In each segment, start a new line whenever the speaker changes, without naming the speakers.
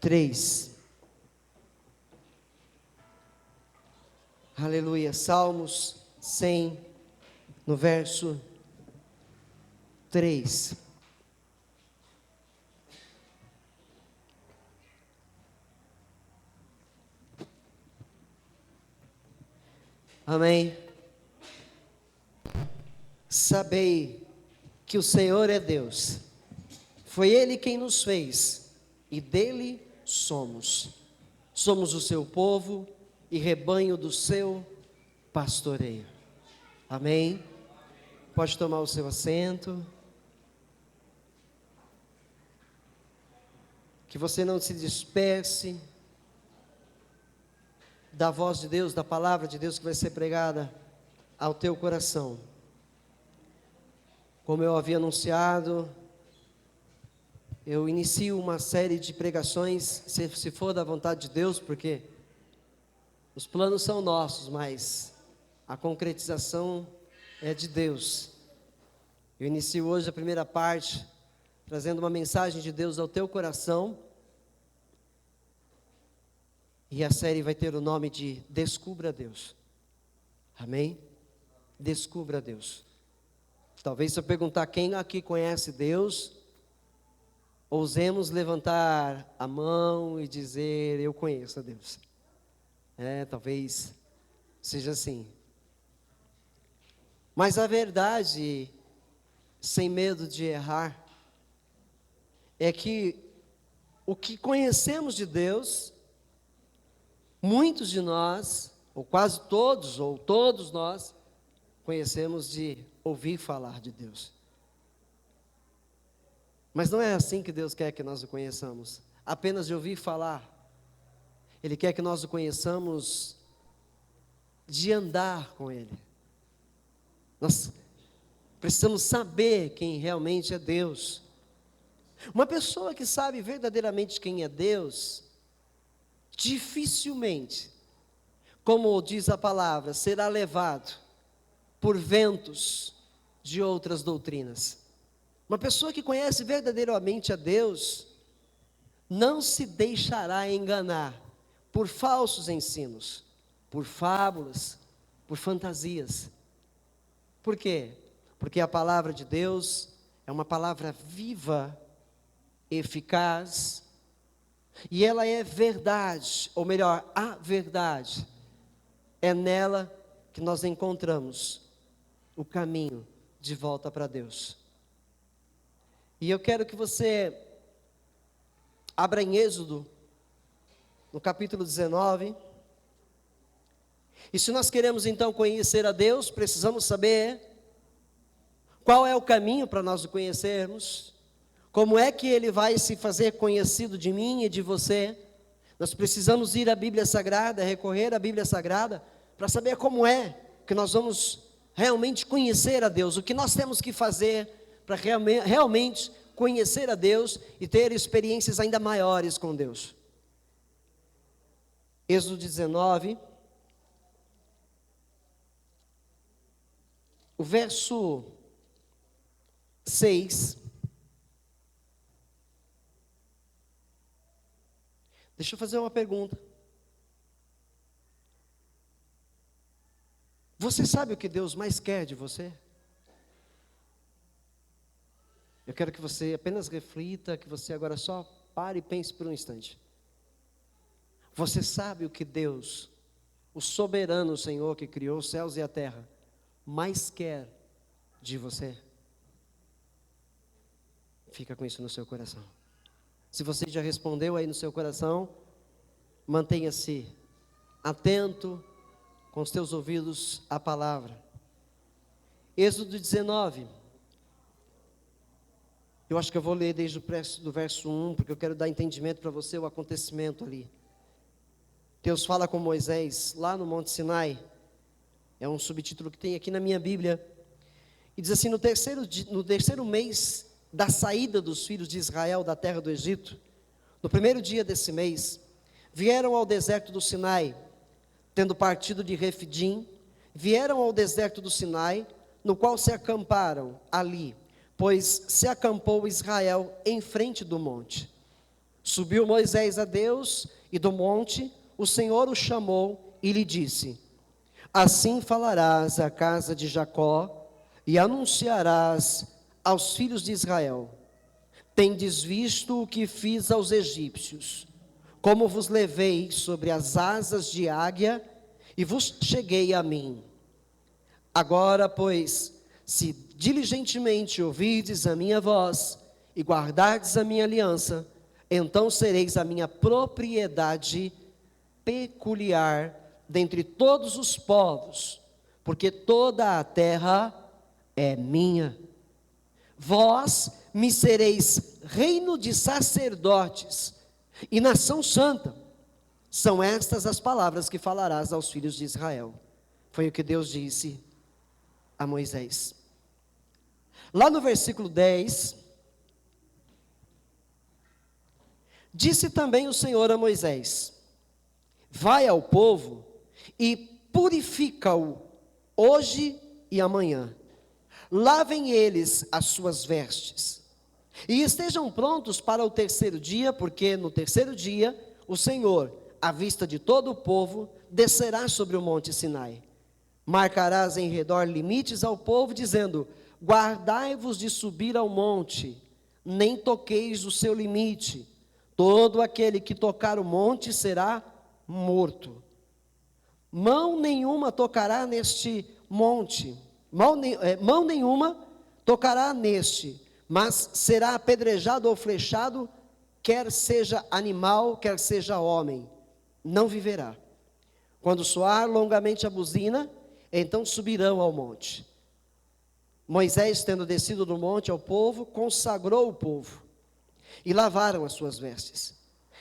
3. Aleluia. Salmos 100, no verso 3. Amém. Sabei que o Senhor é Deus. Foi Ele quem nos fez e dele somos. Somos o seu povo e rebanho do seu pastoreio. Amém. Pode tomar o seu assento. Que você não se disperse da voz de Deus, da palavra de Deus que vai ser pregada ao teu coração. Como eu havia anunciado, eu inicio uma série de pregações, se for da vontade de Deus, porque os planos são nossos, mas a concretização é de Deus. Eu inicio hoje a primeira parte, trazendo uma mensagem de Deus ao teu coração. E a série vai ter o nome de Descubra Deus. Amém? Descubra Deus. Talvez se eu perguntar quem aqui conhece Deus, ousemos levantar a mão e dizer: eu conheço a Deus. Talvez seja assim. Mas a verdade, sem medo de errar, é que o que conhecemos de Deus, muitos de nós, ou quase todos, ou todos nós, conhecemos de ouvir falar de Deus. Mas não é assim que Deus quer que nós o conheçamos, apenas de ouvir falar. Ele quer que nós o conheçamos de andar com Ele. Nós precisamos saber quem realmente é Deus. Uma pessoa que sabe verdadeiramente quem é Deus, dificilmente, como diz a palavra, será levado por ventos de outras doutrinas. Uma pessoa que conhece verdadeiramente a Deus, não se deixará enganar por falsos ensinos, por fábulas, por fantasias. Por quê? Porque a palavra de Deus é uma palavra viva, eficaz, e ela é verdade, ou melhor, a verdade. É nela que nós encontramos o caminho de volta para Deus. E eu quero que você abra em Êxodo, no capítulo 19. E se nós queremos então conhecer a Deus, precisamos saber qual é o caminho para nós o conhecermos. Como é que Ele vai se fazer conhecido de mim e de você? Nós precisamos ir à Bíblia Sagrada, recorrer à Bíblia Sagrada, para saber como é que nós vamos realmente conhecer a Deus. O que nós temos que fazer para realmente conhecer a Deus e ter experiências ainda maiores com Deus. Êxodo 19, o verso 6. Deixa eu fazer uma pergunta. Você sabe o que Deus mais quer de você? Eu quero que você apenas reflita, que você agora só pare e pense por um instante. Você sabe o que Deus, o soberano Senhor que criou os céus e a terra, mais quer de você? Fica com isso no seu coração. Se você já respondeu aí no seu coração, mantenha-se atento com os teus ouvidos à palavra. Êxodo 19. Eu acho que eu vou ler desde o verso 1, porque eu quero dar entendimento para você o acontecimento ali. Deus fala com Moisés lá no Monte Sinai. É um subtítulo que tem aqui na minha Bíblia. E diz assim: no terceiro mês da saída dos filhos de Israel da terra do Egito, no primeiro dia desse mês, vieram ao deserto do Sinai, tendo partido de Refidim, vieram ao deserto do Sinai, no qual se acamparam ali, pois se acampou Israel em frente do monte. Subiu Moisés a Deus, e do monte o Senhor o chamou e lhe disse: assim falarás à casa de Jacó, e anunciarás aos filhos de Israel: tendes visto o que fiz aos egípcios, como vos levei sobre as asas de águia, e vos cheguei a mim. Agora, pois, se diligentemente ouvirdes a minha voz, e guardardes a minha aliança, então sereis a minha propriedade peculiar dentre todos os povos, porque toda a terra é minha. Vós me sereis reino de sacerdotes e nação santa. São estas as palavras que falarás aos filhos de Israel. Foi o que Deus disse a Moisés. Lá no versículo 10, disse também o Senhor a Moisés: vai ao povo e purifica-o hoje e amanhã. Lavem eles as suas vestes, e estejam prontos para o terceiro dia, porque no terceiro dia o Senhor, à vista de todo o povo, descerá sobre o monte Sinai. Marcarás em redor limites ao povo, dizendo: guardai-vos de subir ao monte, nem toqueis o seu limite. Todo aquele que tocar o monte será morto. Mão nenhuma tocará neste monte, mão nenhuma tocará neste, mas será apedrejado ou flechado, quer seja animal, quer seja homem, não viverá. Quando soar longamente a buzina, então subirão ao monte. Moisés, tendo descido do monte ao povo, consagrou o povo, e lavaram as suas vestes,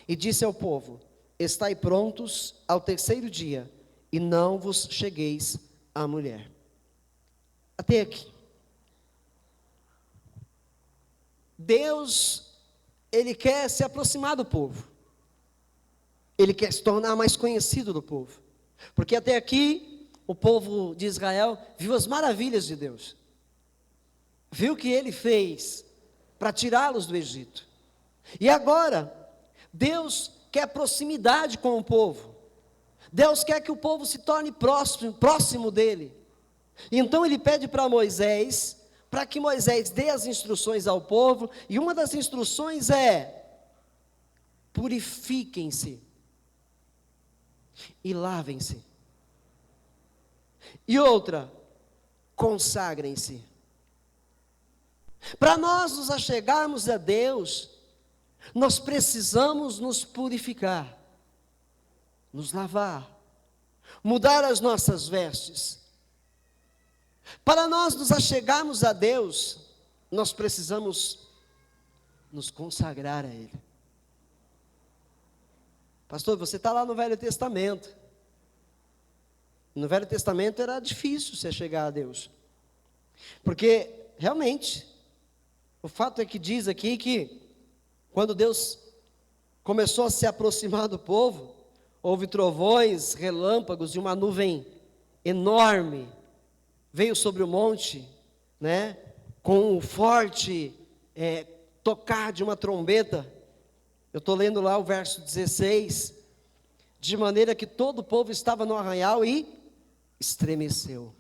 e disse ao povo: estai prontos ao terceiro dia, e não vos chegueis à mulher. Até aqui. Deus, Ele quer se aproximar do povo. Ele quer se tornar mais conhecido do povo. Porque até aqui, o povo de Israel viu as maravilhas de Deus. Viu o que Ele fez para tirá-los do Egito. E agora, Deus quer proximidade com o povo. Deus quer que o povo se torne próximo dele. Então ele pede para Moisés, para que Moisés dê as instruções ao povo, e uma das instruções é: purifiquem-se e lavem-se. E outra, consagrem-se. Para nós nos achegarmos a Deus, nós precisamos nos purificar, nos lavar, mudar as nossas vestes. Para nós nos achegarmos a Deus, nós precisamos nos consagrar a Ele. Pastor, você está lá no Velho Testamento. No Velho Testamento era difícil você chegar a Deus. Porque, realmente, o fato é que diz aqui que quando Deus começou a se aproximar do povo, houve trovões, relâmpagos e uma nuvem enorme veio sobre o monte, né, com um forte tocar de uma trombeta. Eu estou lendo lá o verso 16, de maneira que todo o povo estava no arraial e estremeceu.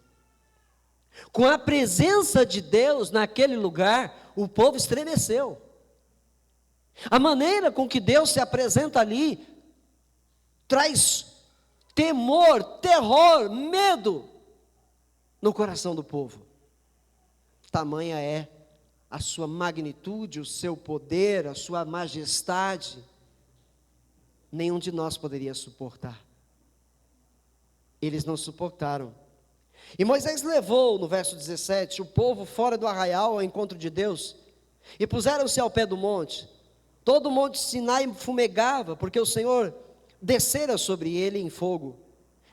Com a presença de Deus naquele lugar, o povo estremeceu. A maneira com que Deus se apresenta ali traz temor, terror, medo no coração do povo. Tamanha é a sua magnitude, o seu poder, a sua majestade. Nenhum de nós poderia suportar. Eles não suportaram. E Moisés levou, no verso 17, o povo fora do arraial ao encontro de Deus, e puseram-se ao pé do monte. Todo o monte Sinai fumegava, porque o Senhor descera sobre ele em fogo.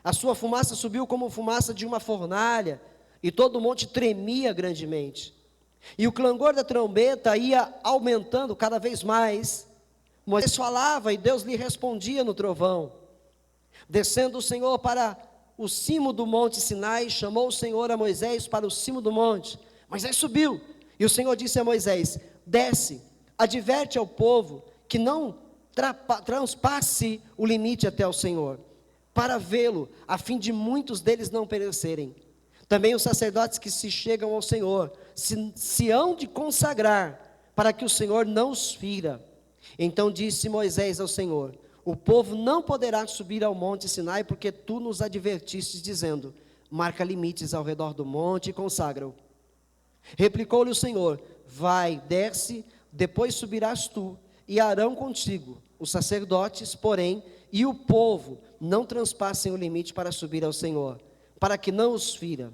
A sua fumaça subiu como fumaça de uma fornalha, e todo o monte tremia grandemente. E o clangor da trombeta ia aumentando cada vez mais. Moisés falava e Deus lhe respondia no trovão. Descendo o Senhor para o cimo do monte Sinai, chamou o Senhor a Moisés para o cimo do monte. Moisés subiu, e o Senhor disse a Moisés: desce, adverte ao povo que não transpasse o limite até o Senhor, para vê-lo, a fim de muitos deles não perecerem. Também os sacerdotes que se chegam ao Senhor se hão de consagrar, para que o Senhor não os fira. Então disse Moisés ao Senhor: o povo não poderá subir ao monte Sinai, porque tu nos advertiste, dizendo: marca limites ao redor do monte e consagra-o. Replicou-lhe o Senhor: vai, desce, depois subirás tu e Arão contigo. Os sacerdotes, porém, e o povo não transpassem o limite para subir ao Senhor, para que não os fira.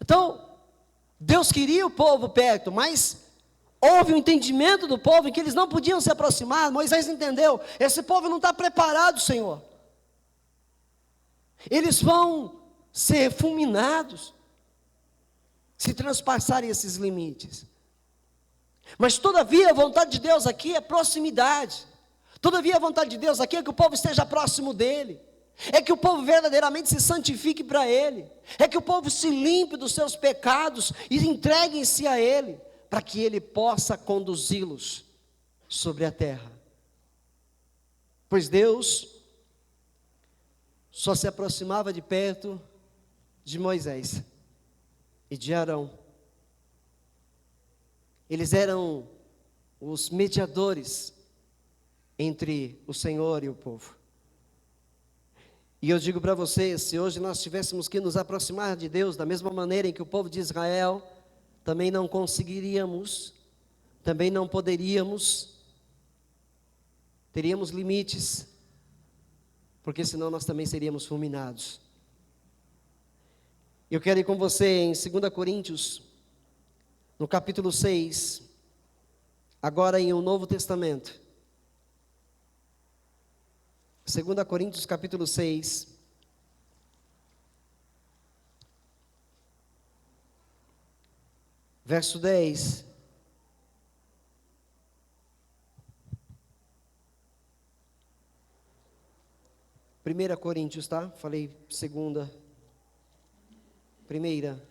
Então, Deus queria o povo perto, mas houve um entendimento do povo em que eles não podiam se aproximar. Moisés entendeu: esse povo não está preparado, Senhor. Eles vão ser fulminados se transpassarem esses limites. Mas todavia a vontade de Deus aqui é proximidade. Todavia a vontade de Deus aqui é que o povo esteja próximo dele. É que o povo verdadeiramente se santifique para ele. É que o povo se limpe dos seus pecados e entregue-se a ele, para que ele possa conduzi-los sobre a terra. Pois Deus só se aproximava de perto de Moisés e de Arão. Eles eram os mediadores entre o Senhor e o povo. E eu digo para vocês, se hoje nós tivéssemos que nos aproximar de Deus da mesma maneira em que o povo de Israel, também não conseguiríamos, também não poderíamos, teríamos limites, porque senão nós também seríamos fulminados. Eu quero ir com você em 2 Coríntios, no capítulo 6, agora em um Novo Testamento. 2 Coríntios capítulo 6, verso 10. Primeira Coríntios, tá? Falei segunda. Primeira.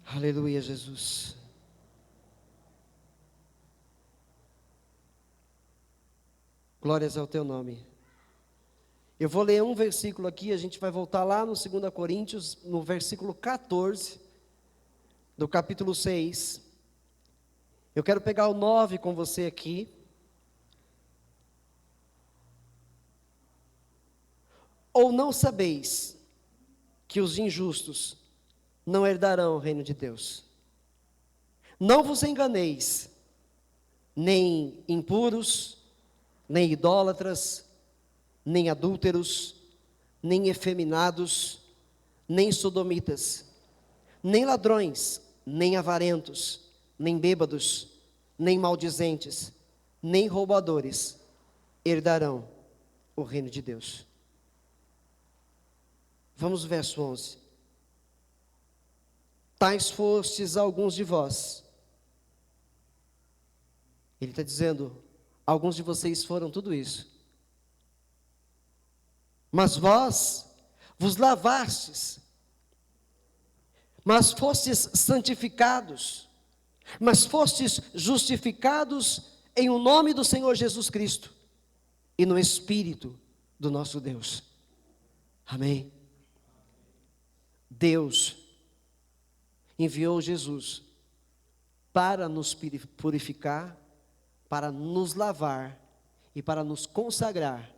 Aleluia, Jesus. Glórias ao teu nome. Eu vou ler um versículo aqui, a gente vai voltar lá no 2 Coríntios, no versículo 14, do capítulo 6. Eu quero pegar o 9 com você aqui. Ou não sabeis que os injustos não herdarão o reino de Deus? Não vos enganeis, nem impuros, nem idólatras, nem adúlteros, nem efeminados, nem sodomitas, nem ladrões, nem avarentos, nem bêbados, nem maldizentes, nem roubadores herdarão o reino de Deus. Vamos ao verso 11. Tais fostes alguns de vós. Ele está dizendo, alguns de vocês foram tudo isso. Mas vós vos lavastes, mas fostes santificados, mas fostes justificados em o nome do Senhor Jesus Cristo e no Espírito do nosso Deus. Amém. Deus enviou Jesus para nos purificar, para nos lavar e para nos consagrar,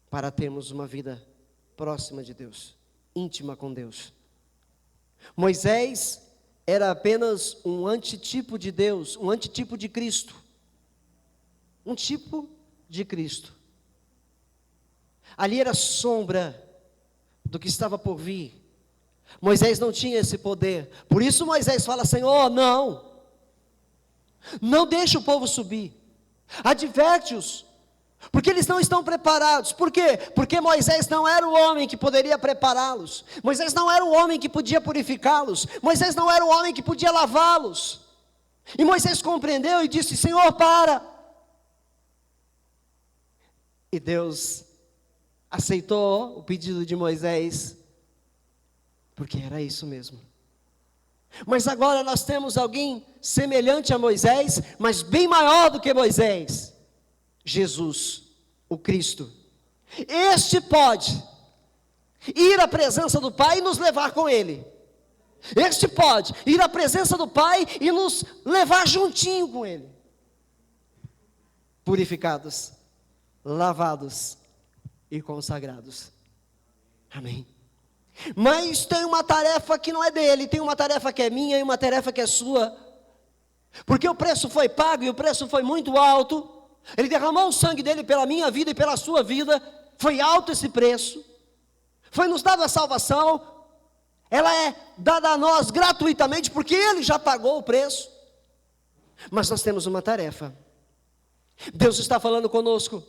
para termos uma vida próxima de Deus, íntima com Deus. Moisés era apenas um antitipo de Deus, um antitipo de Cristo. Um tipo de Cristo. Ali era sombra do que estava por vir. Moisés não tinha esse poder. Por isso Moisés fala: Senhor, não deixe o povo subir. Adverte-os, porque eles não estão preparados. Por quê? Porque Moisés não era o homem que poderia prepará-los. Moisés não era o homem que podia purificá-los. Moisés não era o homem que podia lavá-los. E Moisés compreendeu e disse: Senhor, para. E Deus aceitou o pedido de Moisés porque era isso mesmo. Mas agora nós temos alguém semelhante a Moisés, mas bem maior do que Moisés: Jesus, o Cristo. Este pode ir à presença do Pai e nos levar com Ele. Este pode ir à presença do Pai e nos levar juntinho com Ele. Purificados, lavados e consagrados. Amém. Mas tem uma tarefa que não é dele, tem uma tarefa que é minha e uma tarefa que é sua. Porque o preço foi pago e o preço foi muito alto. Ele derramou o sangue dele pela minha vida e pela sua vida. Foi alto esse preço. Foi nos dado a salvação. Ela é dada a nós gratuitamente, porque Ele já pagou o preço. Mas nós temos uma tarefa. Deus está falando conosco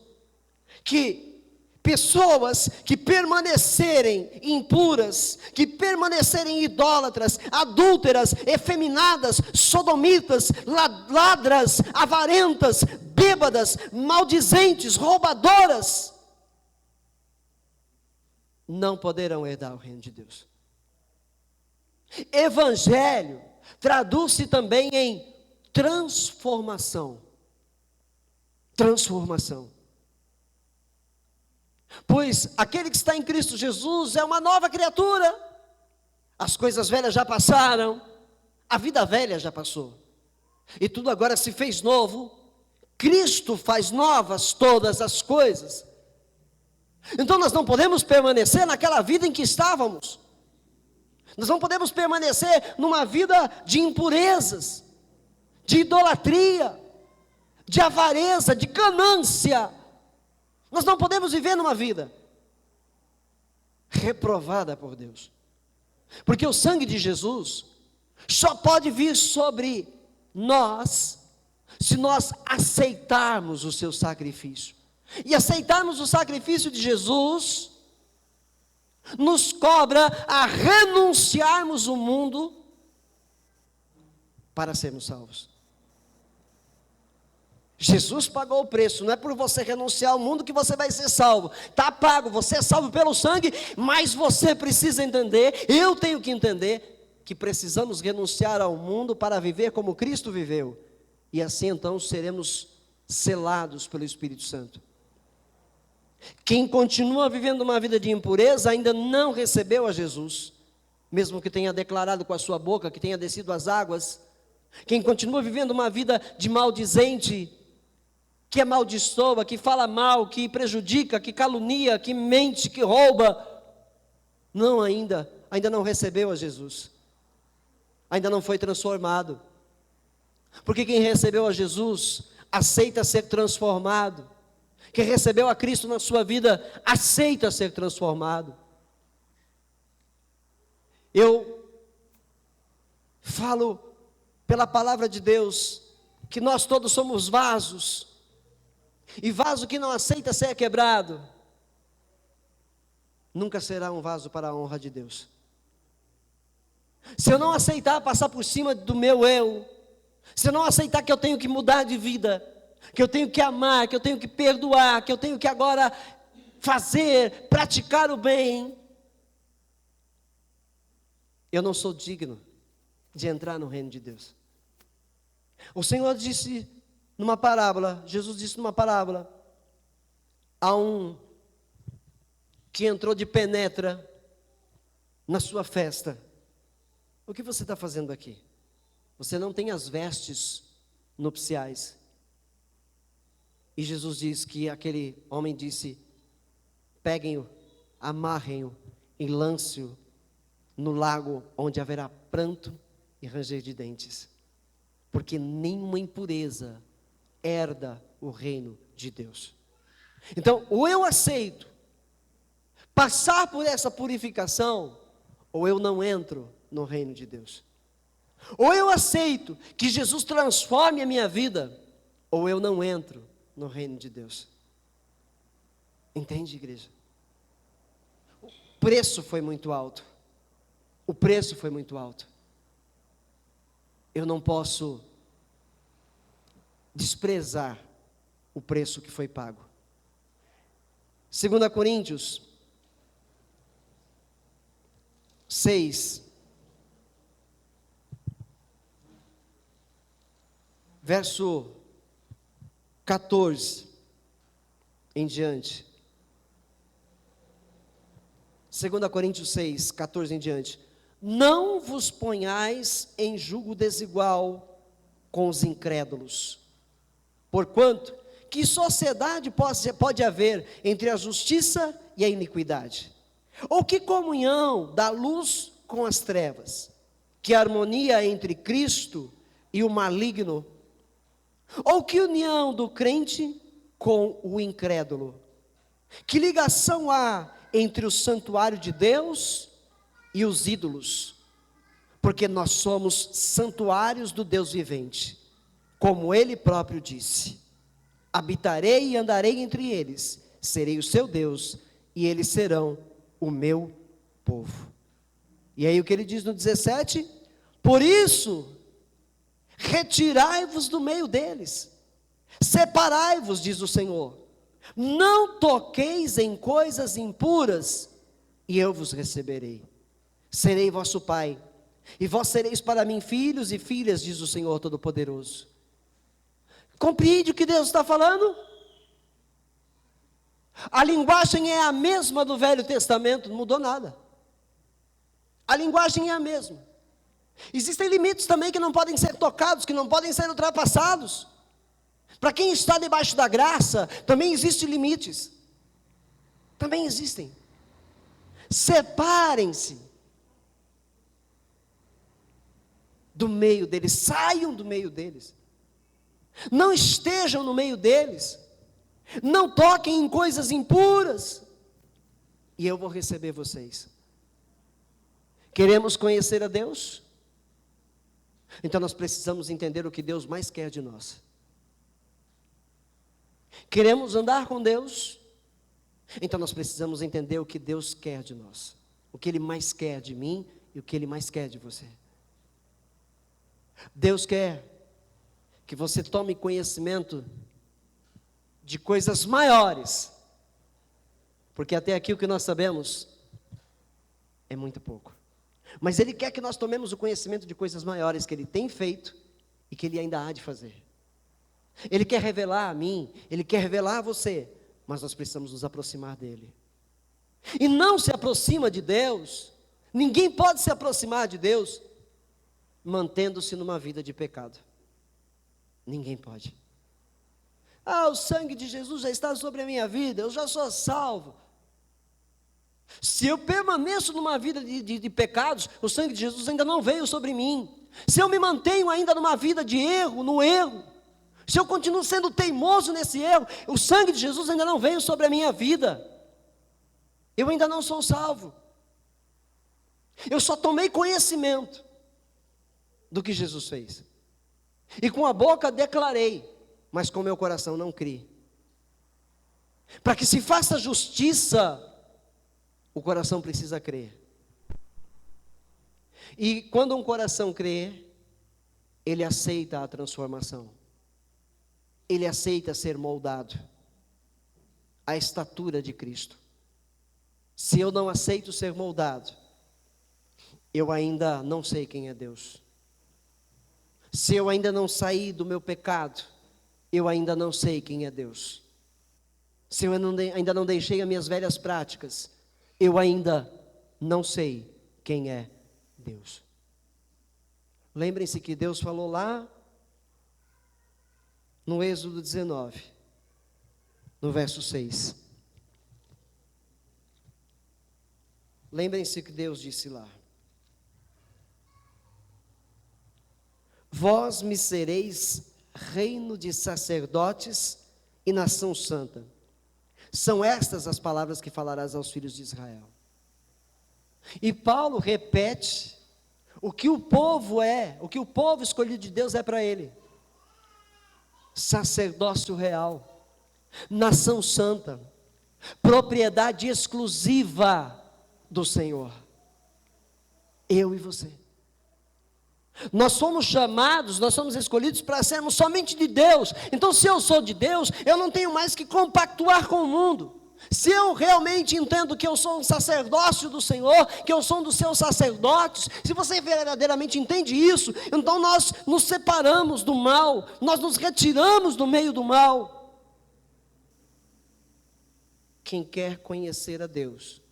que pessoas que permanecerem impuras, que permanecerem idólatras, adúlteras, efeminadas, sodomitas, ladras, avarentas, bêbadas, maldizentes, roubadoras, não poderão herdar o reino de Deus. Evangelho traduz-se também em transformação. Transformação. Pois aquele que está em Cristo Jesus é uma nova criatura. As coisas velhas já passaram, a vida velha já passou, e tudo agora se fez novo. Cristo faz novas todas as coisas. Então nós não podemos permanecer naquela vida em que estávamos. Nós não podemos permanecer numa vida de impurezas, de idolatria, de avareza, de ganância. Nós não podemos viver numa vida reprovada por Deus. Porque o sangue de Jesus só pode vir sobre nós se nós aceitarmos o seu sacrifício. E aceitarmos o sacrifício de Jesus nos cobra a renunciarmos o mundo para sermos salvos. Jesus pagou o preço, não é por você renunciar ao mundo que você vai ser salvo. Está pago, você é salvo pelo sangue, mas você precisa entender, eu tenho que entender, que precisamos renunciar ao mundo para viver como Cristo viveu. E assim então seremos selados pelo Espírito Santo. Quem continua vivendo uma vida de impureza ainda não recebeu a Jesus, mesmo que tenha declarado com a sua boca que tenha descido as águas. Quem continua vivendo uma vida de maldizente, que amaldiçoa, que fala mal, que prejudica, que calunia, que mente, que rouba, ainda não recebeu a Jesus, ainda não foi transformado. Porque quem recebeu a Jesus aceita ser transformado. Quem recebeu a Cristo na sua vida aceita ser transformado. Eu falo pela palavra de Deus que nós todos somos vasos, e vaso que não aceita ser quebrado nunca será um vaso para a honra de Deus. Se eu não aceitar passar por cima do meu eu, se eu não aceitar que eu tenho que mudar de vida, que eu tenho que amar, que eu tenho que perdoar, que eu tenho que agora fazer, praticar o bem, eu não sou digno de entrar no reino de Deus. O Senhor disse numa parábola, Jesus disse numa parábola, a um que entrou de penetra na sua festa: o que você está fazendo aqui? Você não tem as vestes nupciais. E Jesus diz que aquele homem disse: peguem-o, amarrem-o e lance-o no lago, onde haverá pranto e ranger de dentes, porque nenhuma impureza herda o reino de Deus. Então, ou eu aceito passar por essa purificação, ou eu não entro no reino de Deus. Ou eu aceito que Jesus transforme a minha vida, ou eu não entro no reino de Deus. Entende, igreja? O preço foi muito alto. O preço foi muito alto. Eu não posso desprezar o preço que foi pago. 2 Coríntios, 6, verso 14 em diante. 2 Coríntios 6, 14 em diante. Não vos ponhais em julgo desigual com os incrédulos. Porquanto, que sociedade pode haver entre a justiça e a iniquidade? Ou que comunhão da luz com as trevas? Que harmonia entre Cristo e o maligno? Ou que união do crente com o incrédulo? Que ligação há entre o santuário de Deus e os ídolos? Porque nós somos santuários do Deus vivente, como Ele próprio disse: habitarei e andarei entre eles, serei o seu Deus, e eles serão o meu povo. E aí o que ele diz no 17? Por isso, retirai-vos do meio deles, separai-vos, diz o Senhor, não toqueis em coisas impuras, e eu vos receberei. Serei vosso pai, e vós sereis para mim filhos e filhas, diz o Senhor Todo-Poderoso. Compreende o que Deus está falando? A linguagem é a mesma do Velho Testamento, não mudou nada. A linguagem é a mesma. Existem limites também que não podem ser tocados, que não podem ser ultrapassados. Para quem está debaixo da graça, também existem limites. Também existem. Separem-se do meio deles, saiam do meio deles. Não estejam no meio deles. Não toquem em coisas impuras, e eu vou receber vocês. Queremos conhecer a Deus? Então nós precisamos entender o que Deus mais quer de nós. Queremos andar com Deus? Então nós precisamos entender o que Deus quer de nós, o que Ele mais quer de mim e o que Ele mais quer de você. Deus quer que você tome conhecimento de coisas maiores, porque até aqui o que nós sabemos é muito pouco. Mas Ele quer que nós tomemos o conhecimento de coisas maiores que Ele tem feito e que Ele ainda há de fazer. Ele quer revelar a mim, Ele quer revelar a você, mas nós precisamos nos aproximar dEle. E não se aproxima de Deus, ninguém pode se aproximar de Deus mantendo-se numa vida de pecado. Ninguém pode. O sangue de Jesus já está sobre a minha vida, eu já sou salvo. Se eu permaneço numa vida de pecados, o sangue de Jesus ainda não veio sobre mim. Se eu me mantenho ainda numa vida de erro, no erro, se eu continuo sendo teimoso nesse erro, o sangue de Jesus ainda não veio sobre a minha vida. Eu ainda não sou salvo. Eu só tomei conhecimento do que Jesus fez. E com a boca declarei, mas com meu coração não criei. Para que se faça justiça, o coração precisa crer. E quando um coração crê, ele aceita a transformação. Ele aceita ser moldado à estatura de Cristo. Se eu não aceito ser moldado, eu ainda não sei quem é Deus. Se eu ainda não saí do meu pecado, eu ainda não sei quem é Deus. Se eu ainda não deixei as minhas velhas práticas, eu ainda não sei quem é Deus. Lembrem-se que Deus falou lá no Êxodo 19, no verso 6. Lembrem-se que Deus disse lá: vós me sereis reino de sacerdotes e nação santa. São estas as palavras que falarás aos filhos de Israel. E Paulo repete o que o povo é, o que o povo escolhido de Deus é para ele: sacerdócio real, nação santa, propriedade exclusiva do Senhor. Eu e você. Nós somos chamados, nós somos escolhidos para sermos somente de Deus. Então, se eu sou de Deus, eu não tenho mais que compactuar com o mundo. Se eu realmente entendo que eu sou um sacerdócio do Senhor, que eu sou um dos seus sacerdotes, se você verdadeiramente entende isso, então nós nos separamos do mal, nós nos retiramos do meio do mal. Quem quer conhecer a Deus,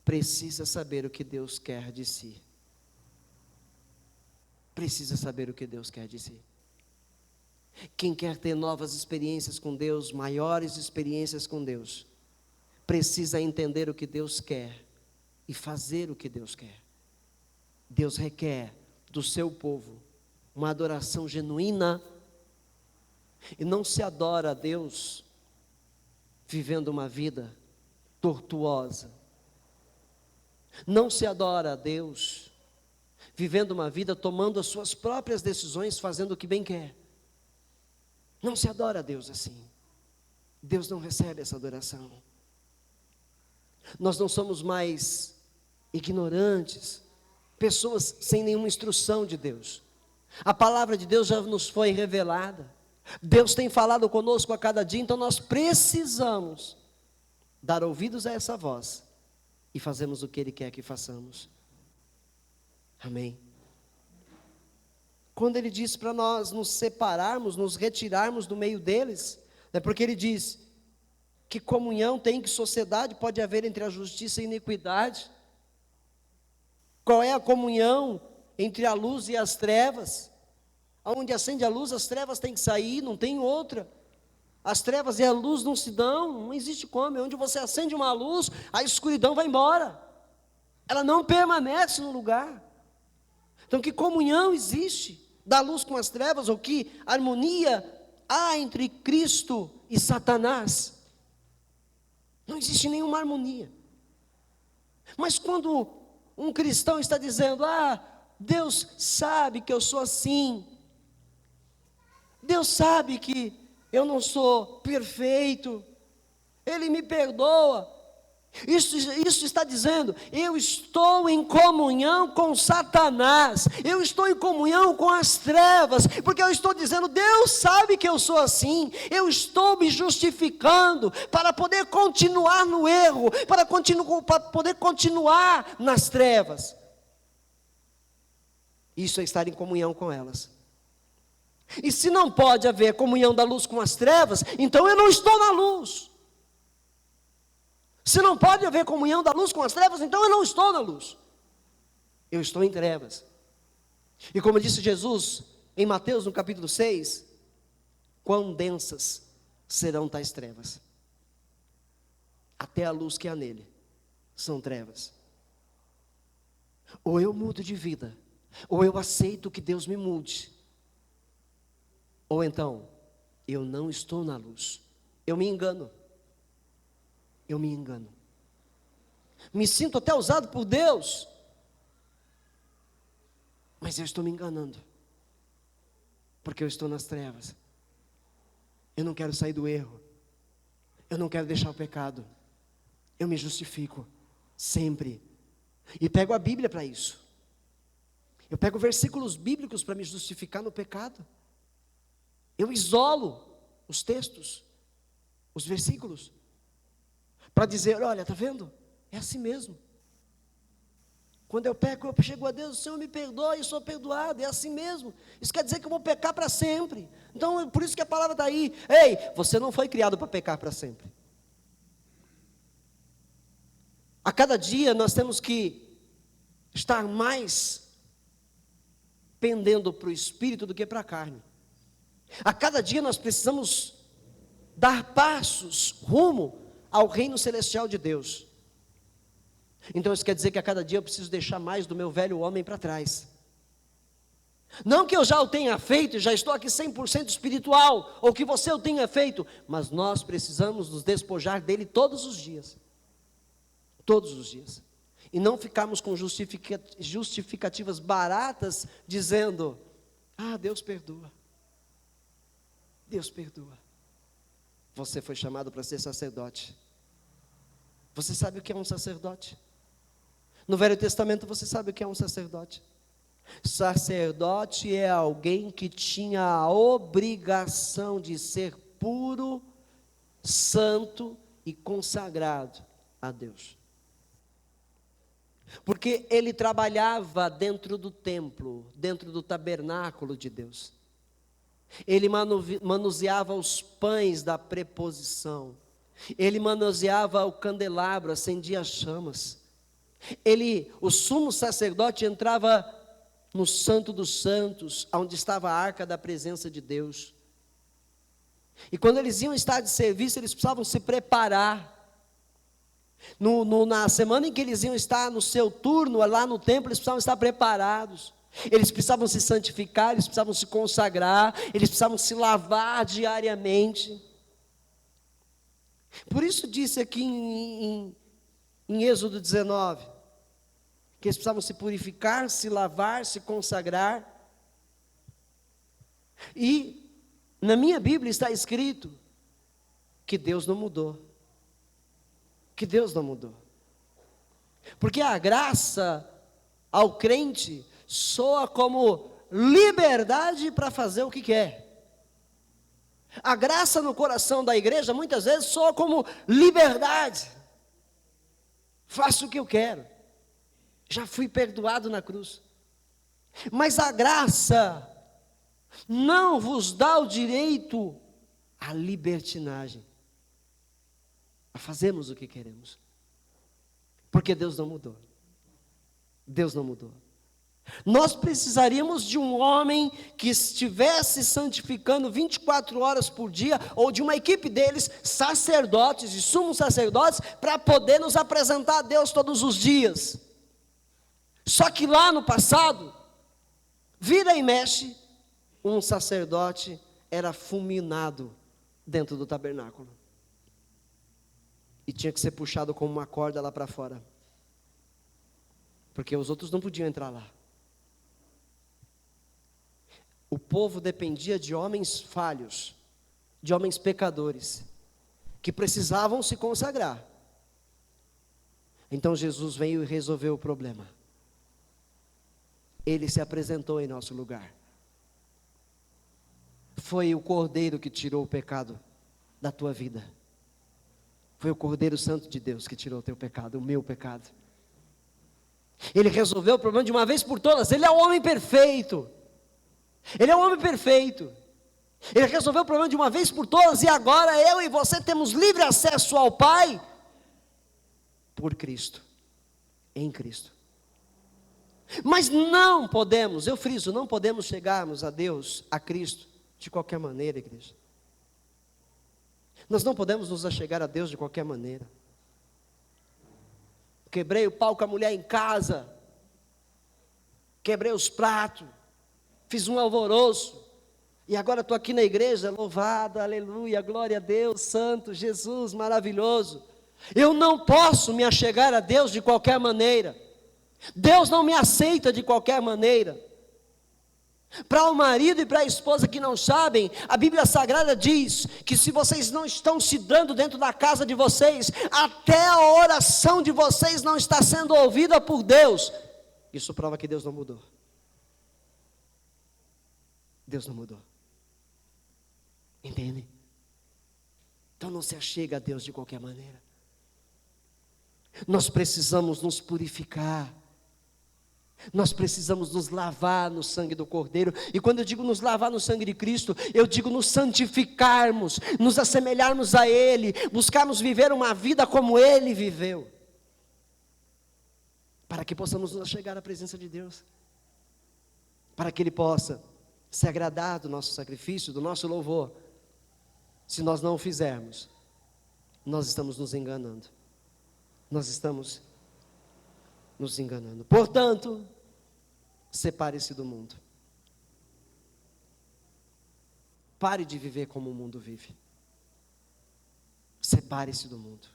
precisa saber o que Deus quer de si. Precisa saber o que Deus quer de si. Quem quer ter novas experiências com Deus, maiores experiências com Deus, precisa entender o que Deus quer e fazer o que Deus quer. Deus requer do seu povo uma adoração genuína, e não se adora a Deus vivendo uma vida tortuosa. Não se adora a Deus vivendo uma vida tomando as suas próprias decisões, fazendo o que bem quer. Não se adora a Deus assim. Deus não recebe essa adoração. Nós não somos mais ignorantes, pessoas sem nenhuma instrução de Deus. A palavra de Deus já nos foi revelada. Deus tem falado conosco a cada dia, então nós precisamos dar ouvidos a essa voz e fazermos o que Ele quer que façamos. Amém. Quando Ele diz para nós nos separarmos, nos retirarmos do meio deles, é porque Ele diz que comunhão tem, que sociedade pode haver entre a justiça e a iniquidade. Qual é a comunhão entre a luz e as trevas? Onde acende a luz, as trevas têm que sair, não tem outra. As trevas e a luz não se dão, não existe como. Onde você acende uma luz, a escuridão vai embora. Ela não permanece no lugar. Então, que comunhão existe da luz com as trevas, ou que harmonia há entre Cristo e Satanás? Não existe nenhuma harmonia. Mas quando um cristão está dizendo: Deus sabe que eu sou assim, Deus sabe que eu não sou perfeito, Ele me perdoa. Isso está dizendo: eu estou em comunhão com Satanás, eu estou em comunhão com as trevas, porque eu estou dizendo: Deus sabe que eu sou assim, eu estou me justificando para poder continuar no erro, para poder continuar nas trevas. Isso é estar em comunhão com elas. E se não pode haver comunhão da luz com as trevas, então eu não estou na luz. Se não pode haver comunhão da luz com as trevas, então eu não estou na luz. Eu estou em trevas. E como disse Jesus em Mateus, no capítulo 6, quão densas serão tais trevas. Até a luz que há nele são trevas. Ou eu mudo de vida, ou eu aceito que Deus me mude, ou então eu não estou na luz. Eu me engano. Eu me engano. Me sinto até usado por Deus, mas eu estou me enganando, porque eu estou nas trevas. Eu não quero sair do erro, eu não quero deixar o pecado. Eu me justifico sempre, e pego a Bíblia para isso. Eu pego versículos bíblicos para me justificar no pecado. Eu isolo os textos, os versículos, para dizer: olha, está vendo? É assim mesmo. Quando eu peco, eu chego a Deus: o Senhor me perdoa e sou perdoado. É assim mesmo. Isso quer dizer que eu vou pecar para sempre. Então, por isso que a palavra está aí. Ei, você não foi criado para pecar para sempre. A cada dia nós temos que estar mais pendendo para o Espírito do que para a carne. A cada dia nós precisamos dar passos rumo ao reino celestial de Deus. Então isso quer dizer que a cada dia eu preciso deixar mais do meu velho homem para trás. Não que eu já o tenha feito e já estou aqui 100% espiritual, ou que você o tenha feito, mas nós precisamos nos despojar dele todos os dias. Todos os dias. E não ficarmos com justificativas baratas, dizendo: Deus perdoa. Deus perdoa. Você foi chamado para ser sacerdote. Você sabe o que é um sacerdote? No Velho Testamento você sabe o que é um sacerdote? Sacerdote é alguém que tinha a obrigação de ser puro, santo e consagrado a Deus. Porque ele trabalhava dentro do templo, dentro do tabernáculo de Deus. Ele manuseava os pães da preposição. Ele manuseava o candelabro, acendia as chamas. O sumo sacerdote entrava no Santo dos Santos, onde estava a arca da presença de Deus. E quando eles iam estar de serviço, eles precisavam se preparar. Na semana em que eles iam estar no seu turno, lá no templo, eles precisavam estar preparados. Eles precisavam se santificar, eles precisavam se consagrar, eles precisavam se lavar diariamente. Por isso disse aqui em Êxodo 19, que eles precisavam se purificar, se lavar, se consagrar. E na minha Bíblia está escrito que Deus não mudou. Que Deus não mudou. Porque a graça ao crente soa como liberdade para fazer o que quer. A graça no coração da igreja muitas vezes soa como liberdade. Faço o que eu quero. Já fui perdoado na cruz. Mas a graça não vos dá o direito à libertinagem, a fazermos o que queremos. Porque Deus não mudou. Deus não mudou. Nós precisaríamos de um homem que estivesse santificando 24 horas por dia, ou de uma equipe deles, sacerdotes e sumos sacerdotes, para poder nos apresentar a Deus todos os dias. Só que lá no passado, vira e mexe, um sacerdote era fulminado dentro do tabernáculo. E tinha que ser puxado com uma corda lá para fora. Porque os outros não podiam entrar lá. O povo dependia de homens falhos, de homens pecadores, que precisavam se consagrar. Então Jesus veio e resolveu o problema. Ele se apresentou em nosso lugar. Foi o Cordeiro que tirou o pecado da tua vida. Foi o Cordeiro Santo de Deus que tirou o teu pecado, o meu pecado. Ele resolveu o problema de uma vez por todas. Ele é o homem perfeito. Ele é o homem perfeito. Ele resolveu o problema de uma vez por todas. E agora eu e você temos livre acesso ao Pai por Cristo, em Cristo. Mas não podemos, eu friso, não podemos chegarmos a Deus, a Cristo, de qualquer maneira, igreja. Nós não podemos nos achegar a Deus de qualquer maneira. Quebrei o pau com a mulher em casa, quebrei os pratos, fiz um alvoroço, e agora estou aqui na igreja, louvado, aleluia, glória a Deus, santo, Jesus, maravilhoso. Eu não posso me achegar a Deus de qualquer maneira. Deus não me aceita de qualquer maneira. Para o marido e para a esposa que não sabem, a Bíblia Sagrada diz que se vocês não estão se dando dentro da casa de vocês, até a oração de vocês não está sendo ouvida por Deus. Isso prova que Deus não mudou. Deus não mudou. Entende? Então não se achega a Deus de qualquer maneira. Nós precisamos nos purificar. Nós precisamos nos lavar no sangue do Cordeiro. E quando eu digo nos lavar no sangue de Cristo, eu digo nos santificarmos, nos assemelharmos a Ele, buscarmos viver uma vida como Ele viveu, para que possamos nos chegar à presença de Deus, para que Ele possa se agradar do nosso sacrifício, do nosso louvor. Se nós não o fizermos, nós estamos nos enganando. Nós estamos nos enganando. Portanto, separe-se do mundo. Pare de viver como o mundo vive. Separe-se do mundo.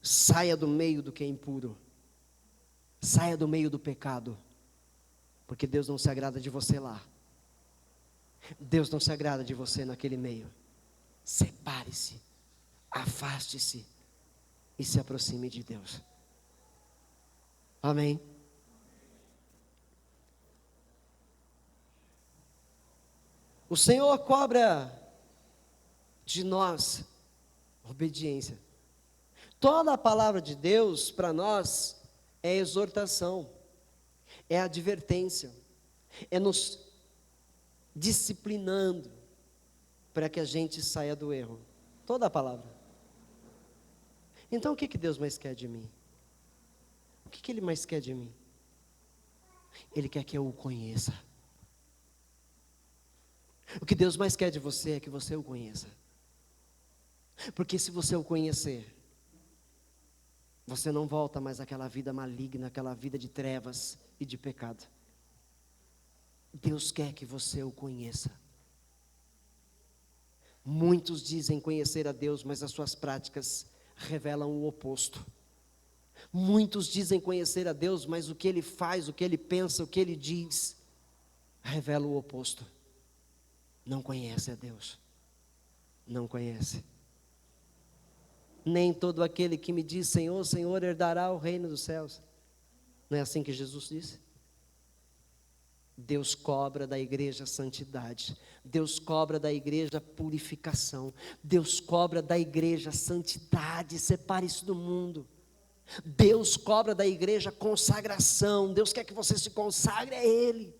Saia do meio do que é impuro. Saia do meio do pecado. Porque Deus não se agrada de você lá. Deus não se agrada de você naquele meio. Separe-se. Afaste-se. E se aproxime de Deus. Amém. O Senhor cobra de nós Obediência. Toda a palavra de Deus para nós é exortação, é advertência, é nos disciplinando para que a gente saia do erro. Toda a palavra. Então o que Deus mais quer de mim? O que Ele mais quer de mim? Ele quer que eu o conheça. O que Deus mais quer de você é que você o conheça. Porque se você o conhecer, você não volta mais àquela vida maligna, àquela vida de trevas e de pecado. Deus quer que você o conheça. Muitos dizem conhecer a Deus, mas as suas práticas revelam o oposto. Muitos dizem conhecer a Deus, mas o que Ele faz, o que Ele pensa, o que Ele diz, revela o oposto. Não conhece a Deus. Não conhece. Nem todo aquele que me diz Senhor, Senhor, herdará o reino dos céus. Não é assim que Jesus disse? Deus cobra da igreja santidade. Deus cobra da igreja purificação. Deus cobra da igreja santidade. Separe isso do mundo. Deus cobra da igreja consagração. Deus quer que você se consagre a Ele.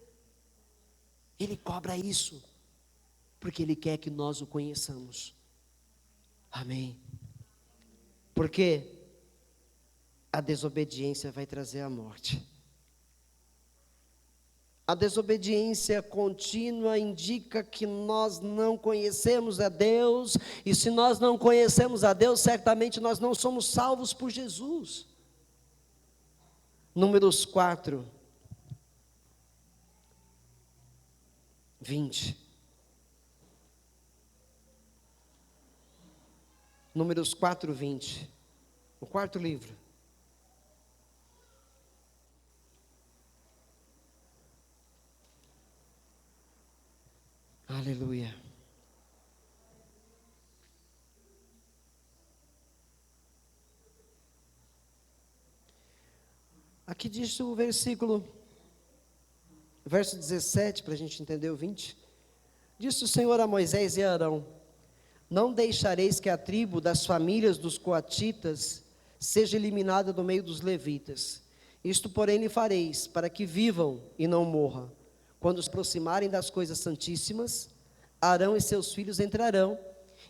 Ele cobra isso, porque Ele quer que nós o conheçamos. Amém. Porque a desobediência vai trazer a morte. A desobediência contínua indica que nós não conhecemos a Deus, e se nós não conhecemos a Deus, certamente nós não somos salvos por Jesus. Números 4, 20. Números 4, 20. O quarto livro. Aleluia. Aqui diz o versículo, verso 17, para a gente entender o 20. Disse o Senhor a Moisés e a Arão: não deixareis que a tribo das famílias dos coatitas seja eliminada do meio dos levitas. Isto, porém, lhe fareis, para que vivam e não morram. Quando se aproximarem das coisas santíssimas, Arão e seus filhos entrarão,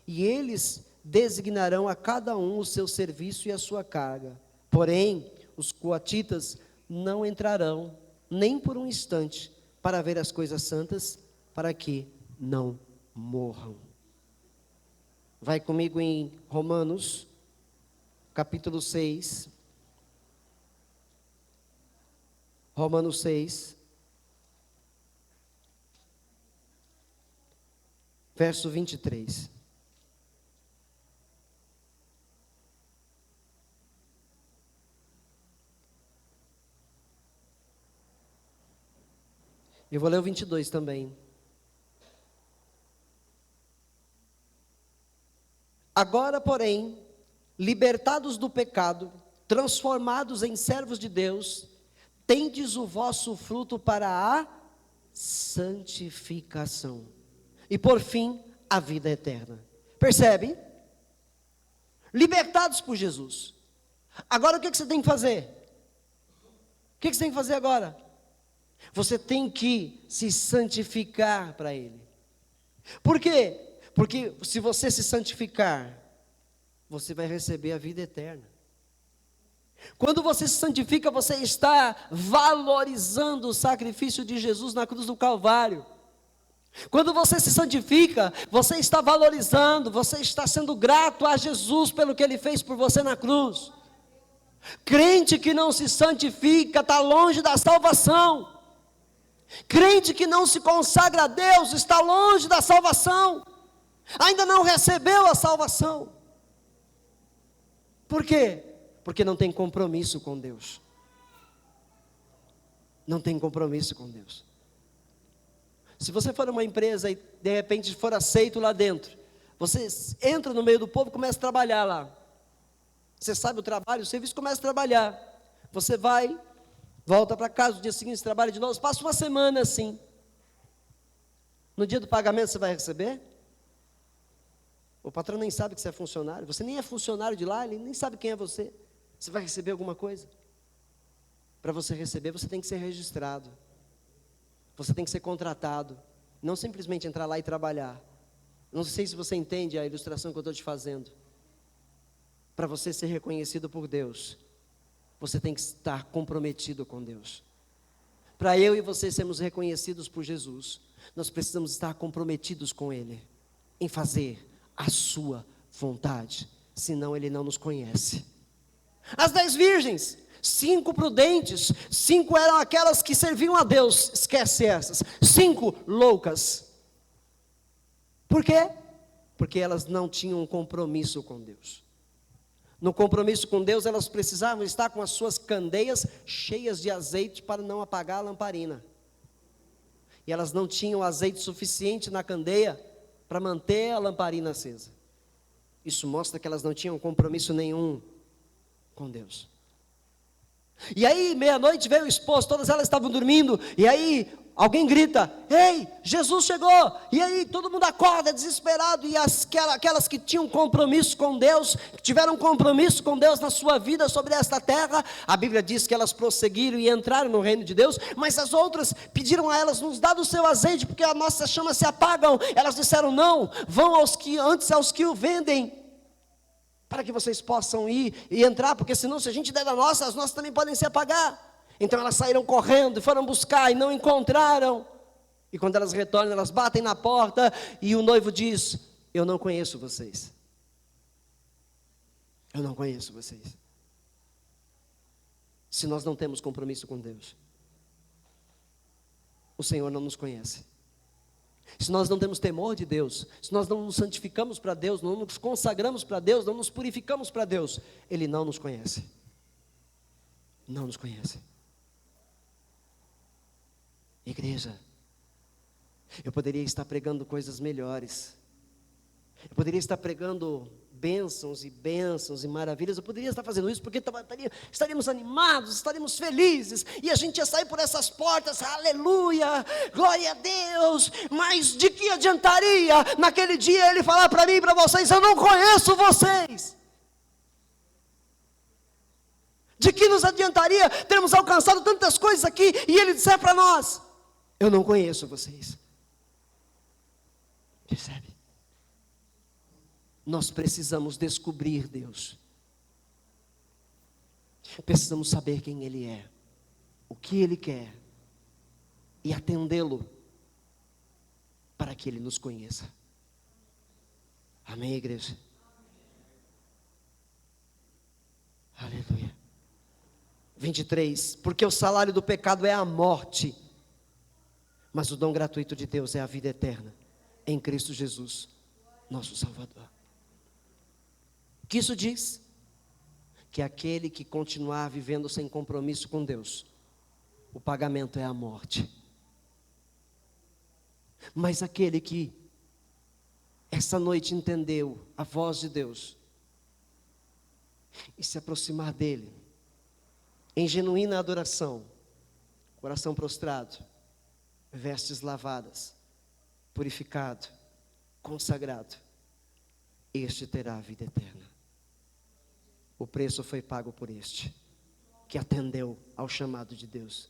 e eles designarão a cada um o seu serviço e a sua carga. Porém, os coatitas não entrarão, nem por um instante, para ver as coisas santas, para que não morram. Vai comigo em Romanos, capítulo 6. Romanos 6. Verso 23. Eu vou ler o 22 também. Agora, porém, libertados do pecado, transformados em servos de Deus, tendes o vosso fruto para a santificação. E por fim, a vida eterna. Percebe? Libertados por Jesus. Agora o que você tem que fazer? O que você tem que fazer agora? Você tem que se santificar para Ele. Por quê? Porque se você se santificar, você vai receber a vida eterna. Quando você se santifica, você está valorizando o sacrifício de Jesus na cruz do Calvário. Quando você se santifica, você está valorizando, você está sendo grato a Jesus pelo que Ele fez por você na cruz. Crente que não se santifica está longe da salvação. Crente que não se consagra a Deus está longe da salvação. Ainda não recebeu a salvação. Por quê? Porque não tem compromisso com Deus. Não tem compromisso com Deus. Se você for uma empresa e de repente for aceito lá dentro, você entra no meio do povo e começa a trabalhar lá. Você sabe o trabalho, o serviço, começa a trabalhar. Você vai, volta para casa, no dia seguinte você trabalha de novo, passa uma semana assim. No dia do pagamento você vai receber? O patrão nem sabe que você é funcionário. Você nem é funcionário de lá, ele nem sabe quem é você. Você vai receber alguma coisa? Para você receber, você tem que ser registrado. Você tem que ser contratado. Não simplesmente entrar lá e trabalhar. Não sei se você entende a ilustração que eu estou te fazendo. Para você ser reconhecido por Deus, você tem que estar comprometido com Deus. Para eu e você sermos reconhecidos por Jesus, nós precisamos estar comprometidos com Ele, em fazer a sua vontade, senão Ele não nos conhece. As 10 virgens, 5 prudentes, 5 eram aquelas que serviam a Deus, esquece essas, 5 loucas. Por quê? Porque elas não tinham um compromisso com Deus. No compromisso com Deus, elas precisavam estar com as suas candeias cheias de azeite para não apagar a lamparina. E elas não tinham azeite suficiente na candeia para manter a lamparina acesa. Isso mostra que elas não tinham compromisso nenhum com Deus. E aí, meia-noite veio o esposo, todas elas estavam dormindo, e aí alguém grita: ei, Jesus chegou! E aí todo mundo acorda desesperado, e aquelas que tinham compromisso com Deus, que tiveram compromisso com Deus na sua vida sobre esta terra, a Bíblia diz que elas prosseguiram e entraram no reino de Deus, mas as outras pediram a elas: nos dá do seu azeite, porque as nossas chamas se apagam. Elas disseram: não, vão antes aos que o vendem, para que vocês possam ir e entrar, porque senão, se a gente der da nossa, as nossas também podem se apagar. Então elas saíram correndo e foram buscar e não encontraram. E quando elas retornam, elas batem na porta e o noivo diz: eu não conheço vocês. Eu não conheço vocês. Se nós não temos compromisso com Deus, o Senhor não nos conhece. Se nós não temos temor de Deus, se nós não nos santificamos para Deus, não nos consagramos para Deus, não nos purificamos para Deus, Ele não nos conhece. Não nos conhece. Igreja, eu poderia estar pregando coisas melhores. Eu poderia estar pregando bênçãos e maravilhas. Eu poderia estar fazendo isso porque estaríamos animados, estaríamos felizes, e a gente ia sair por essas portas, aleluia, glória a Deus. Mas de que adiantaria naquele dia Ele falar para mim e para vocês: eu não conheço vocês? De que nos adiantaria termos alcançado tantas coisas aqui e Ele disser para nós: eu não conheço vocês? Percebe? Nós precisamos descobrir Deus. Precisamos saber quem Ele é, o que Ele quer, e atendê-lo, para que Ele nos conheça. Amém, igreja? Aleluia. 23, porque o salário do pecado é a morte, mas o dom gratuito de Deus é a vida eterna, em Cristo Jesus, nosso Salvador. O que isso diz? Que aquele que continuar vivendo sem compromisso com Deus, o pagamento é a morte. Mas aquele que essa noite entendeu a voz de Deus e se aproximar dele em genuína adoração, coração prostrado, vestes lavadas, purificado, consagrado, este terá a vida eterna. O preço foi pago por este, que atendeu ao chamado de Deus,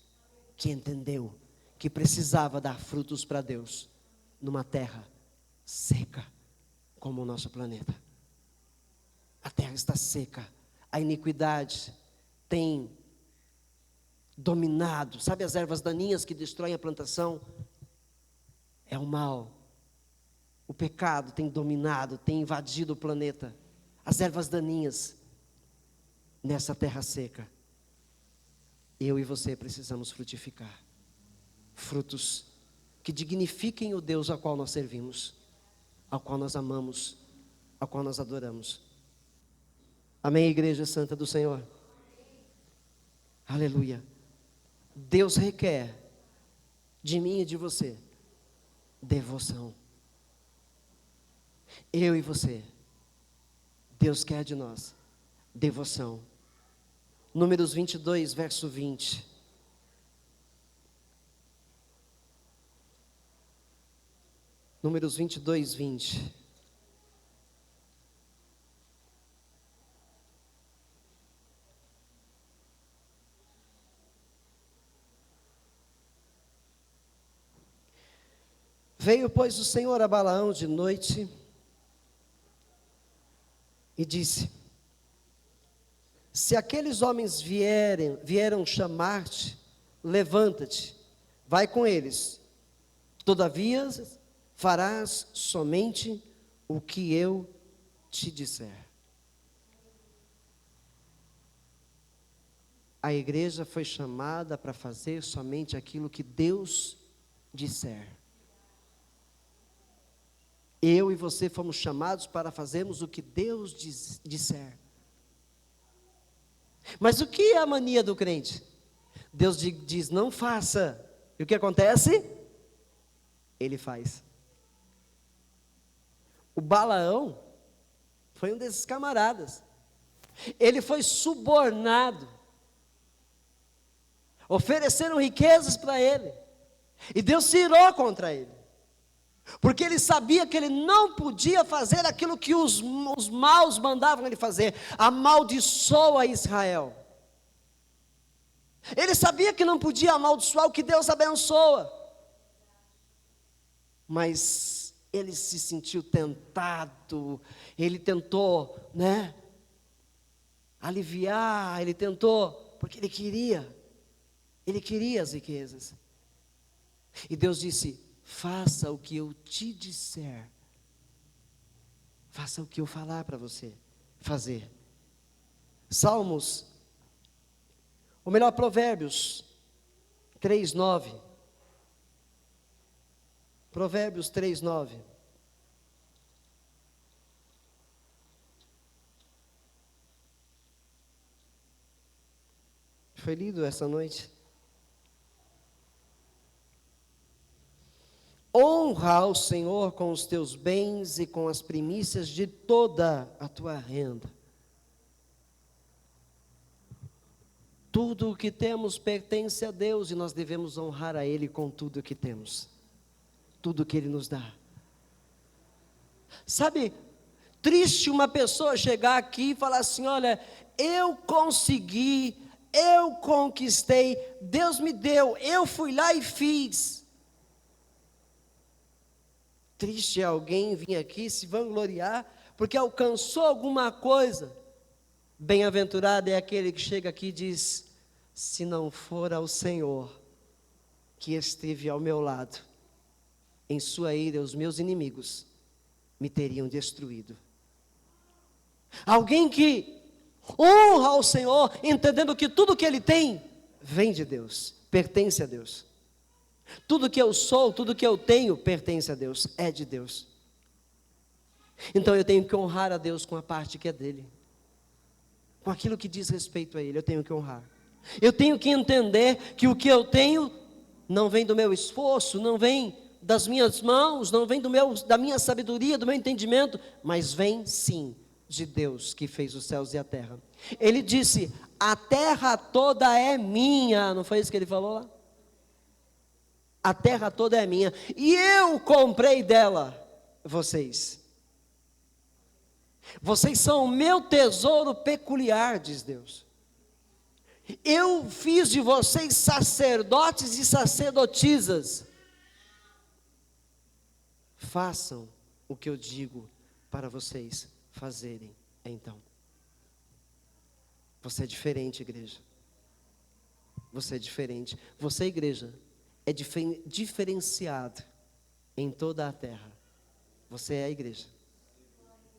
que entendeu que precisava dar frutos para Deus, numa terra seca, como o nosso planeta. A terra está seca, a iniquidade tem dominado, sabe as ervas daninhas que destroem a plantação? É o mal, o pecado tem dominado, tem invadido o planeta, as ervas daninhas, nessa terra seca. Eu e você precisamos frutificar, frutos que dignifiquem o Deus ao qual nós servimos, ao qual nós amamos, ao qual nós adoramos. Amém, Igreja Santa do Senhor? Aleluia. Deus requer de mim e de você devoção. Eu e você, Deus quer de nós devoção. Números 22, verso 20. Números 22, 20. Veio, pois, o Senhor a Balaão de noite e disse: se aqueles homens vieram chamar-te, levanta-te, vai com eles, todavia farás somente o que eu te disser. A igreja foi chamada para fazer somente aquilo que Deus disser. Eu e você fomos chamados para fazermos o que Deus disser. Mas o que é a mania do crente? Deus diz, não faça. E o que acontece? Ele faz. O Balaão foi um desses camaradas. Ele foi subornado. Ofereceram riquezas para ele. E Deus se irou contra ele. Porque ele sabia que ele não podia fazer aquilo que os maus mandavam ele fazer. Amaldiçoa Israel. Ele sabia que não podia amaldiçoar o que Deus abençoa. Mas ele se sentiu tentado. Ele tentou, aliviar. Ele tentou, porque ele queria as riquezas. E Deus disse: faça o que eu te disser. Faça o que eu falar para você fazer. Provérbios 3:9. Provérbios 3:9. Foi lido essa noite. Honra ao Senhor com os teus bens e com as primícias de toda a tua renda. Tudo o que temos pertence a Deus e nós devemos honrar a Ele com tudo o que temos. Tudo o que Ele nos dá. Sabe, triste uma pessoa chegar aqui e falar assim: olha, eu consegui, eu conquistei, Deus me deu, eu fui lá e fiz. Triste é alguém vir aqui se vangloriar porque alcançou alguma coisa. Bem-aventurado é aquele que chega aqui e diz: se não for ao Senhor que esteve ao meu lado, em sua ira os meus inimigos me teriam destruído. Alguém que honra ao Senhor, entendendo que tudo que ele tem vem de Deus, pertence a Deus. Tudo que eu sou, tudo que eu tenho pertence a Deus, é de Deus. Então eu tenho que honrar a Deus com a parte que é dele, com aquilo que diz respeito a Ele. Eu tenho que honrar. Eu tenho que entender que o que eu tenho não vem do meu esforço, não vem das minhas mãos, não vem da minha sabedoria, do meu entendimento, mas vem sim de Deus que fez os céus e a terra. Ele disse: a terra toda é minha. Não foi isso que ele falou lá? A terra toda é minha e eu comprei dela vocês. Vocês são o meu tesouro peculiar, diz Deus. Eu fiz de vocês sacerdotes e sacerdotisas. Façam o que eu digo para vocês fazerem então. Você é diferente, igreja. Você é diferente. Você, igreja, é diferenciado em toda a terra. Você é a igreja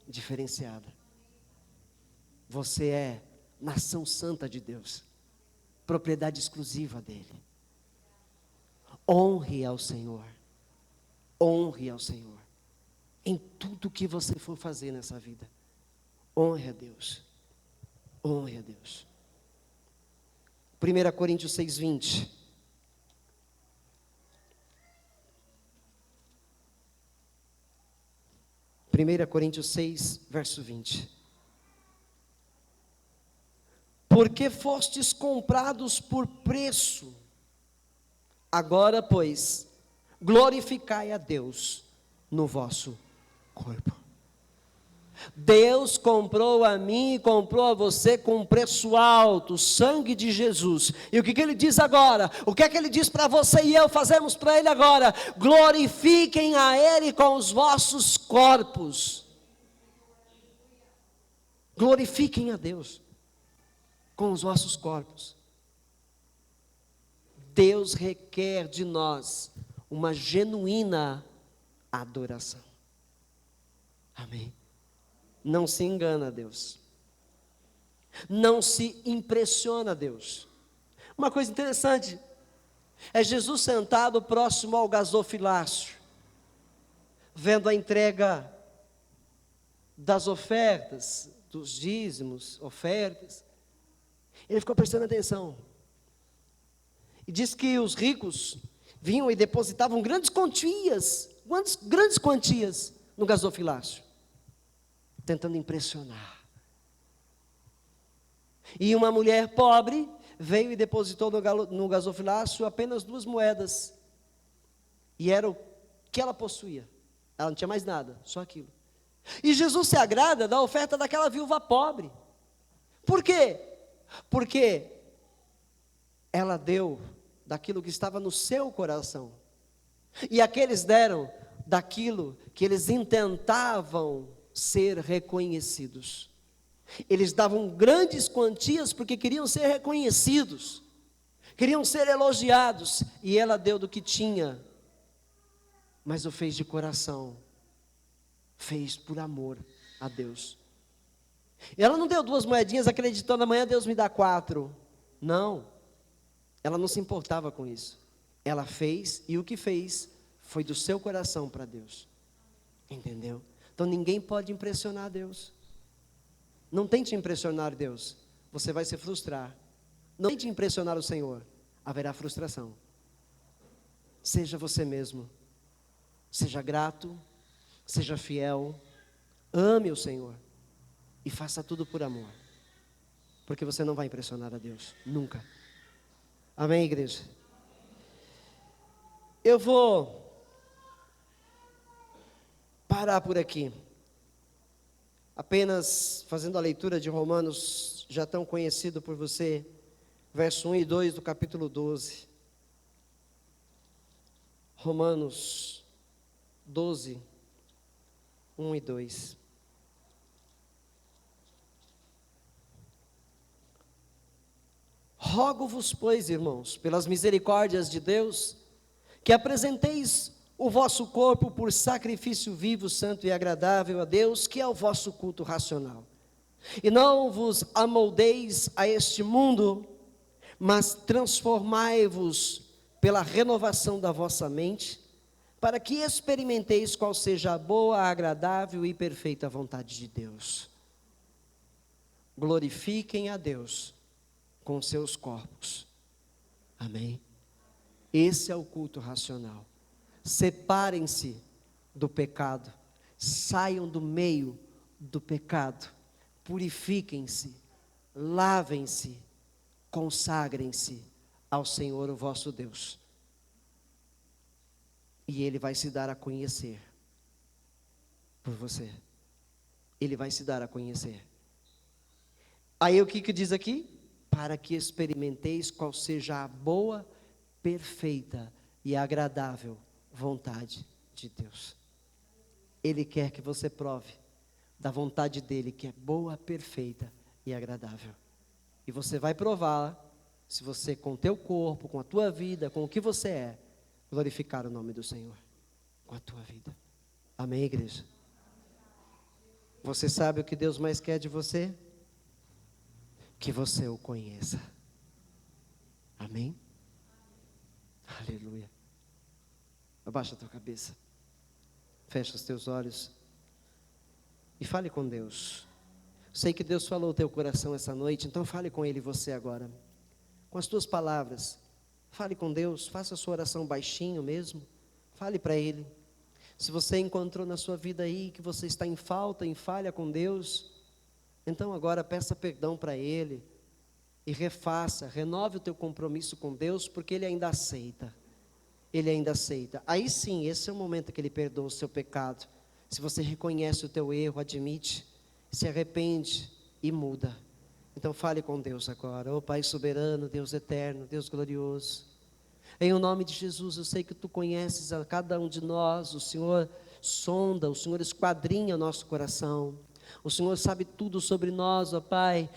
diferenciada. Você é nação santa de Deus, propriedade exclusiva dele. Honre ao Senhor. Honre ao Senhor em tudo que você for fazer nessa vida. Honre a Deus. Honre a Deus. 1 Coríntios 6:20. 1 Coríntios 6, verso 20. Porque fostes comprados por preço. Agora, pois, glorificai a Deus no vosso corpo. Deus comprou a mim e comprou a você com um preço alto, o sangue de Jesus. E o que Ele diz agora? O que é que Ele diz para você e eu fazemos para Ele agora? Glorifiquem a Ele com os vossos corpos. Glorifiquem a Deus com os vossos corpos. Deus requer de nós uma genuína adoração. Amém? Não se engana, Deus. Não se impressiona, Deus. Uma coisa interessante é Jesus sentado próximo ao gasofilácio, vendo a entrega das ofertas, dos dízimos, ofertas. Ele ficou prestando atenção. E diz que os ricos vinham e depositavam grandes quantias no gasofilácio, tentando impressionar. E uma mulher pobre veio e depositou no gasofilácio apenas 2 moedas. E era o que ela possuía. Ela não tinha mais nada, só aquilo. E Jesus se agrada da oferta daquela viúva pobre. Por quê? Porque ela deu daquilo que estava no seu coração. E aqueles deram daquilo que eles intentavam ser reconhecidos. Eles davam grandes quantias porque queriam ser reconhecidos, queriam ser elogiados, e ela deu do que tinha, mas o fez de coração, fez por amor a Deus. Ela não deu 2 moedinhas acreditando, amanhã Deus me dá 4, não, ela não se importava com isso, ela fez, e o que fez, foi do seu coração para Deus, entendeu? Então ninguém pode impressionar Deus. Não tente impressionar Deus, você vai se frustrar. Não tente impressionar o Senhor, haverá frustração. Seja você mesmo, seja grato, seja fiel, ame o Senhor e faça tudo por amor, porque você não vai impressionar a Deus, nunca. Amém, igreja? Eu vou parar por aqui, apenas fazendo a leitura de Romanos, já tão conhecido por você, verso 1 e 2 do capítulo 12. Romanos 12, 1 e 2. Rogo-vos, pois, irmãos, pelas misericórdias de Deus, que apresenteis o vosso corpo por sacrifício vivo, santo e agradável a Deus, que é o vosso culto racional. E não vos amoldeis a este mundo, mas transformai-vos pela renovação da vossa mente, para que experimenteis qual seja a boa, agradável e perfeita vontade de Deus. Glorifiquem a Deus com seus corpos. Amém? Esse é o culto racional. Separem-se do pecado, saiam do meio do pecado, purifiquem-se, lavem-se, consagrem-se ao Senhor, o vosso Deus. E Ele vai se dar a conhecer por você. Ele vai se dar a conhecer. Aí o que diz aqui? Para que experimenteis qual seja a boa, perfeita e agradável vontade de Deus. Ele quer que você prove da vontade dele, que é boa, perfeita e agradável. E você vai prová-la se você, com o teu corpo, com a tua vida, com o que você é, glorificar o nome do Senhor com a tua vida. Amém, igreja? Você sabe o que Deus mais quer de você? Que você o conheça. Amém? Aleluia. Abaixa a tua cabeça, fecha os teus olhos e fale com Deus. Sei que Deus falou o teu coração essa noite, então fale com Ele você agora, com as tuas palavras. Fale com Deus, faça a sua oração baixinho mesmo, fale para Ele. Se você encontrou na sua vida aí que você está em falta, em falha com Deus, então agora peça perdão para Ele e refaça, renove o teu compromisso com Deus, porque Ele ainda aceita. Ele ainda aceita. Aí sim, esse é o momento que Ele perdoa o seu pecado. Se você reconhece o teu erro, admite, se arrepende e muda. Então fale com Deus agora. Ó Pai soberano, Deus eterno, Deus glorioso, em o nome de Jesus, eu sei que Tu conheces a cada um de nós, o Senhor sonda, o Senhor esquadrinha o nosso coração, o Senhor sabe tudo sobre nós, ó Pai.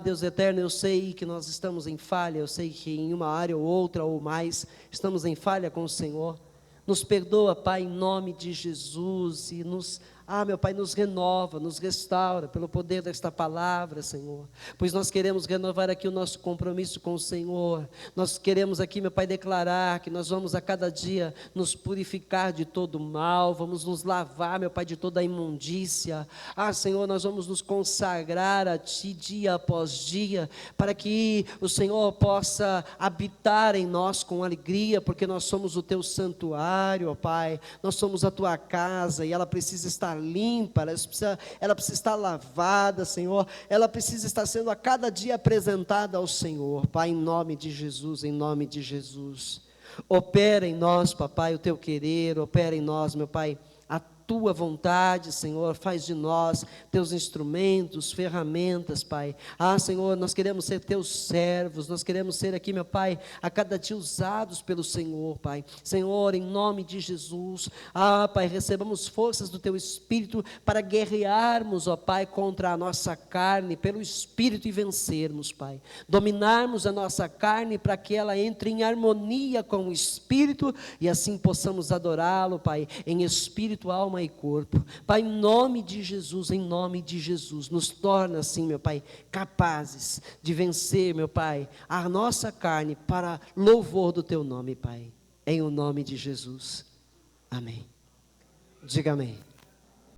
Deus eterno, eu sei que nós estamos em falha, eu sei que em uma área ou outra ou mais, estamos em falha com o Senhor. Nos perdoa, Pai, em nome de Jesus, e meu Pai, nos renova, nos restaura, pelo poder desta palavra, Senhor, pois nós queremos renovar aqui o nosso compromisso com o Senhor, nós queremos aqui, meu Pai, declarar que nós vamos a cada dia nos purificar de todo mal, vamos nos lavar, meu Pai, de toda a imundícia. Senhor, nós vamos nos consagrar a Ti dia após dia, para que o Senhor possa habitar em nós com alegria, porque nós somos o Teu santuário, ó Pai, nós somos a Tua casa, e ela precisa estar limpa, ela precisa estar lavada, Senhor, ela precisa estar sendo a cada dia apresentada ao Senhor, Pai, em nome de Jesus, em nome de Jesus. Opera em nós, Papai, o Teu querer, opera em nós, meu Pai, a Tua vontade, Senhor, faz de nós Teus instrumentos, ferramentas, Pai. Senhor, nós queremos ser Teus servos, nós queremos ser aqui, meu Pai, a cada dia usados pelo Senhor, Pai. Senhor, em nome de Jesus, Pai, recebamos forças do Teu Espírito para guerrearmos, ó Pai, contra a nossa carne, pelo Espírito, e vencermos, Pai. Dominarmos a nossa carne para que ela entre em harmonia com o Espírito, e assim possamos adorá-lo, Pai, em espírito, alma e corpo. Pai, em nome de Jesus, nos torna assim, meu Pai, capazes de vencer, meu Pai, a nossa carne para louvor do Teu nome, Pai, em o nome de Jesus, amém. Diga amém.